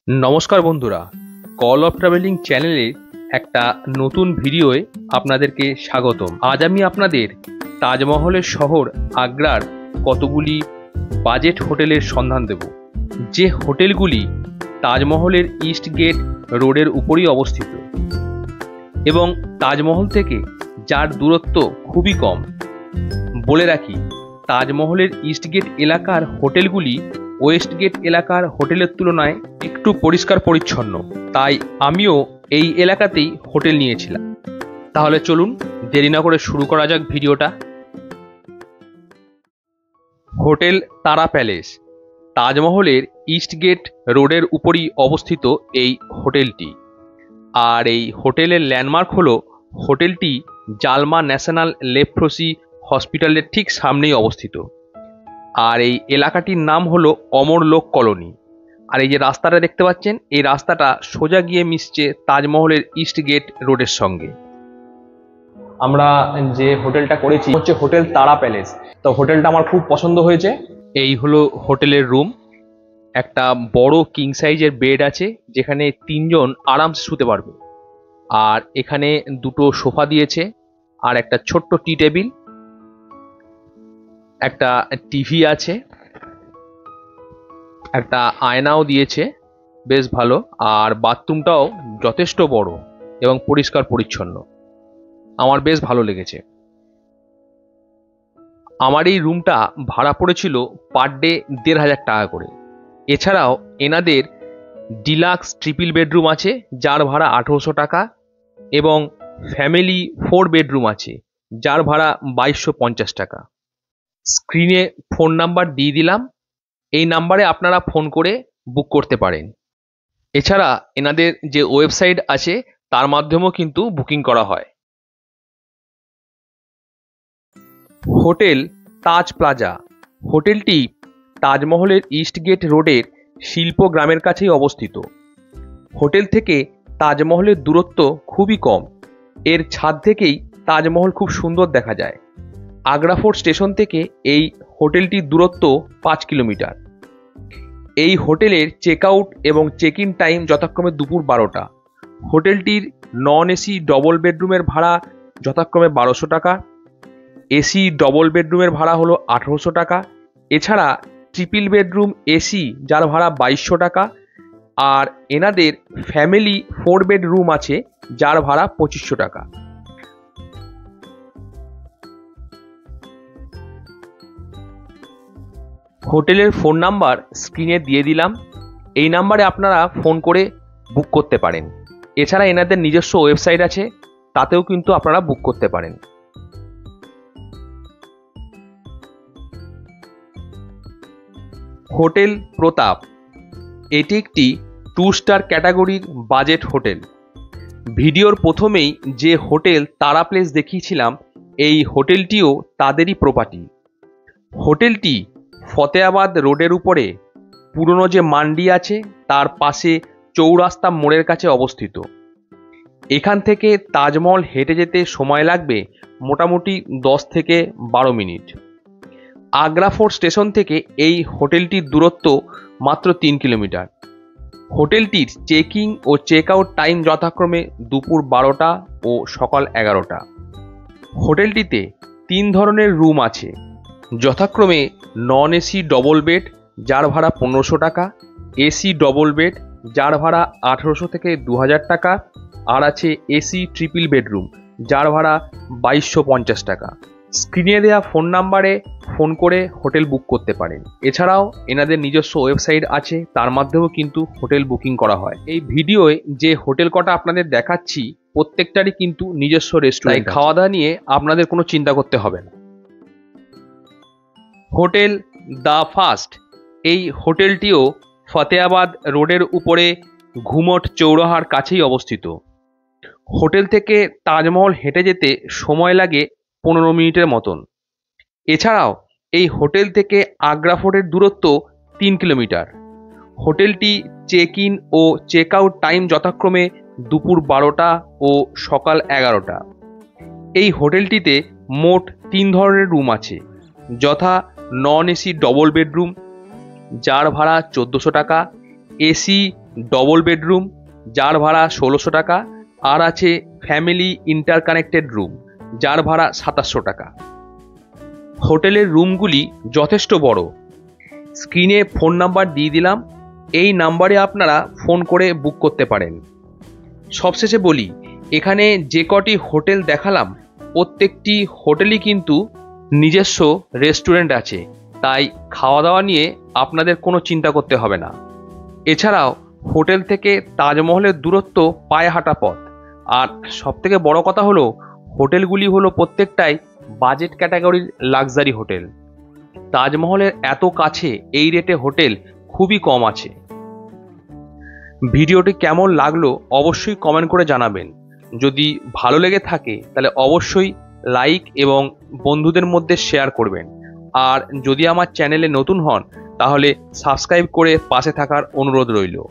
নমস্কার বন্ধুরা, call of travelling চ্যানেলে একটা নতুন ভিডিওয়ে আপনাদেরকে স্বাগতম। আজ আমি আপনাদের তাজমহলের শহর আগ্রার কতগুলি বাজেট হোটেলের সন্ধান দেব, যে হোটেলগুলি তাজমহলের ইস্ট গেট রোডের উপরই অবস্থিত এবং তাজমহল থেকে যার দূরত্ব খুবই কম। বলে রাখি, তাজমহলের ইস্ট গেট এলাকার হোটেলগুলি ওয়েস্ট গেট এলাকার হোটেলের তুলনায় একটু পরিষ্কার পরিচ্ছন্ন, তাই আমিও এই এলাকাতেই হোটেল নিয়েছিলাম। তাহলে চলুন দেরি না করে শুরু করা যাক ভিডিওটা। হোটেল তারা প্যালেস, তাজমহলের ইস্ট গেট রোডের উপরই অবস্থিত এই হোটেলটি। আর এই হোটেলের ল্যান্ডমার্ক হলো হোটেলটি জালমা ন্যাশনাল লেপ্রোসি হসপিটালের ঠিক সামনেই অবস্থিত। আর এই এলাকাটির নাম হলো অমর লোক কলোনি। আর এই যে রাস্তাটা দেখতে পাচ্ছেন, এই রাস্তাটা সোজা গিয়ে মিশছে তাজমহলের ইস্ট গেট রোডের সঙ্গে। আমরা যে হোটেলটা করেছি হচ্ছে হোটেল তারা প্যালেস। তো হোটেলটা আমার খুব পছন্দ হয়েছে। এই হলো হোটেলের রুম। একটা বড় কিং সাইজের বেড আছে, যেখানে তিনজন আরামসে শুতে পারবে। আর এখানে দুটো সোফা দিয়েছে, আর একটা ছোট্ট টি টেবিল, একটা টিভি আছে, একটা আয়নাও দিয়েছে, বেশ ভালো। আর বাথরুমটাও যথেষ্ট বড় এবং পরিষ্কার পরিচ্ছন্ন, আমার বেশ ভালো লেগেছে। আমার এই রুমটা ভাড়া পড়েছিল পার ডে ১,৫০০ টাকা করে। এছাড়াও এনাদের ডিলাক্স ট্রিপল বেডরুম আছে, যার ভাড়া ১৮০০ টাকা, এবং ফ্যামিলি 4 বেডরুম আছে, যার ভাড়া ২২৫০ টাকা। স্ক্রিনে ফোন নাম্বার দিয়ে দিলাম, এই নাম্বারে আপনারা ফোন করে বুক করতে পারেন। এছাড়া এনাদের যে ওয়েবসাইট আছে তার মাধ্যমেও কিন্তু বুকিং করা হয়। হোটেল তাজ প্লাজা, হোটেলটি তাজমহলের ইস্ট গেট রোডের শিল্প গ্রামের কাছেই অবস্থিত। হোটেল থেকে তাজমহলের দূরত্ব খুবই কম। এর ছাদ থেকেই তাজমহল খুব সুন্দর দেখা যায়। আগ্রা ফোর্ট স্টেশন থেকে এই হোটেলটির দূরত্ব ৫ কিলোমিটার। এই হোটেলের চেক আউট এবং চেক ইন টাইম যথাক্রমে দুপুর ১২টা। হোটেলটির নন এসি ডবল বেডরুমের ভাড়া যথাক্রমে ১২০০ টাকা, এসি ডবল বেডরুমের ভাড়া হলো ১৮০০ টাকা। এছাড়া ট্রিপল বেডরুম এসি, যার ভাড়া ২২০০ টাকা। আর এনাদের ফ্যামিলি 4 বেডরুম আছে, যার ভাড়া ২৫০০ টাকা। হোটেলের ফোন নাম্বার স্ক্রিনে দিয়ে দিলাম, এই নাম্বারে আপনারা ফোন করে বুক করতে পারেন। এছাড়া এনাদের নিজস্ব ওয়েবসাইট আছে, তাতেও কিন্তু আপনারা বুক করতে পারেন। হোটেল প্রতাপ, এটি একটি 2 স্টার ক্যাটাগরির বাজেট হোটেল। ভিডিওর প্রথমেই যে হোটেল তারা প্লেস দেখিয়েছিলাম, এই হোটেলটিও তাদেরই প্রপার্টি। হোটেলটি ফতেয়াবাদ রোডের উপরে পুরনো যে মান্ডি আছে তার পাশে চৌরাস্তা মোড়ের কাছে অবস্থিত। এখান থেকে তাজমহল হেঁটে যেতে সময় লাগবে মোটামুটি ১০ থেকে ১২ মিনিট। আগ্রা ফোর্ট স্টেশন থেকে এই হোটেলটির দূরত্ব মাত্র ৩ কিলোমিটার। হোটেলটির চেকিং ও চেক আউট টাইম যথাক্রমে দুপুর ১২টা ও সকাল ১১টা। হোটেলটিতে ৩ ধরনের রুম আছে, যথাক্রমে নন এসি ডবল বেড, যার ভাড়া ১৫০০ টাকা, এসি ডবল বেড, যার ভাড়া ১৮০০ থেকে ২০০০ টাকা, আর আছে এসি ট্রিপল বেডরুম, যার ভাড়া ২২৫০ টাকা। স্ক্রিনে দেওয়া ফোন নাম্বারে ফোন করে হোটেল বুক করতে পারেন। এছাড়াও এনাদের নিজস্ব ওয়েবসাইট আছে, তার মাধ্যমেও কিন্তু হোটেল বুকিং করা হয়। এই ভিডিওয়ে যে হোটেল কটা আপনাদের দেখাচ্ছি প্রত্যেকটারই কিন্তু নিজস্ব রেস্টুরেন্ট, খাওয়া দাওয়া নিয়ে আপনাদের কোনো চিন্তা করতে হবে না। হোটেল দ্য ফার্স্ট, এই হোটেলটিও ফতেয়াবাদ রোডের উপরে ঘুমট চৌরাহার কাছেই অবস্থিত। হোটেল থেকে তাজমহল হেঁটে যেতে সময় লাগে ১৫ মিনিটের মতন। এছাড়াও এই হোটেল থেকে আগ্রা ফোর্টের দূরত্ব ৩ কিলোমিটার। হোটেলটি চেক ইন ও চেক আউট টাইম যথাক্রমে দুপুর ১২টা ও সকাল ১১টা। এই হোটেলটিতে মোট ৩ ধরনের রুম আছে, যথা নন এসি ডবল বেডরুম, যার ভাড়া ১৪০০ টাকা, এসি ডবল বেডরুম, যার ভাড়া ১৬০০ টাকা, আর আছে ফ্যামিলি ইন্টারকানেক্টেড রুম, যার ভাড়া ২৭০০ টাকা। হোটেলের রুমগুলি যথেষ্ট বড়। স্ক্রিনে ফোন নাম্বার দিয়ে দিলাম, এই নাম্বারে আপনারা ফোন করে বুক করতে পারেন। সবশেষে বলি, এখানে যে কটি হোটেল দেখালাম প্রত্যেকটি হোটেলই কিন্তু নিজস্ব রেস্টুরেন্ট আছে, তাই খাওয়া দাওয়া নিয়ে আপনাদের কোনো চিন্তা করতে হবে না। এছাড়াও হোটেল থেকে তাজমহলের দূরত্ব পায়ে হাঁটা পথ। আর সবথেকে বড় কথা হলো, হোটেলগুলি হলো প্রত্যেকটাই বাজেট ক্যাটাগরির লাক্সারি হোটেল। তাজমহলের এত কাছে এই রেটে হোটেল খুবই কম আছে। ভিডিওটি কেমন লাগলো অবশ্যই কমেন্ট করে জানাবেন। যদি ভালো লেগে থাকে তাহলে অবশ্যই লাইক এবং বন্ধুদের মধ্যে শেয়ার করবেন। আর যদি আমার চ্যানেলে নতুন হন তাহলে সাবস্ক্রাইব করে পাশে থাকার অনুরোধ রইল।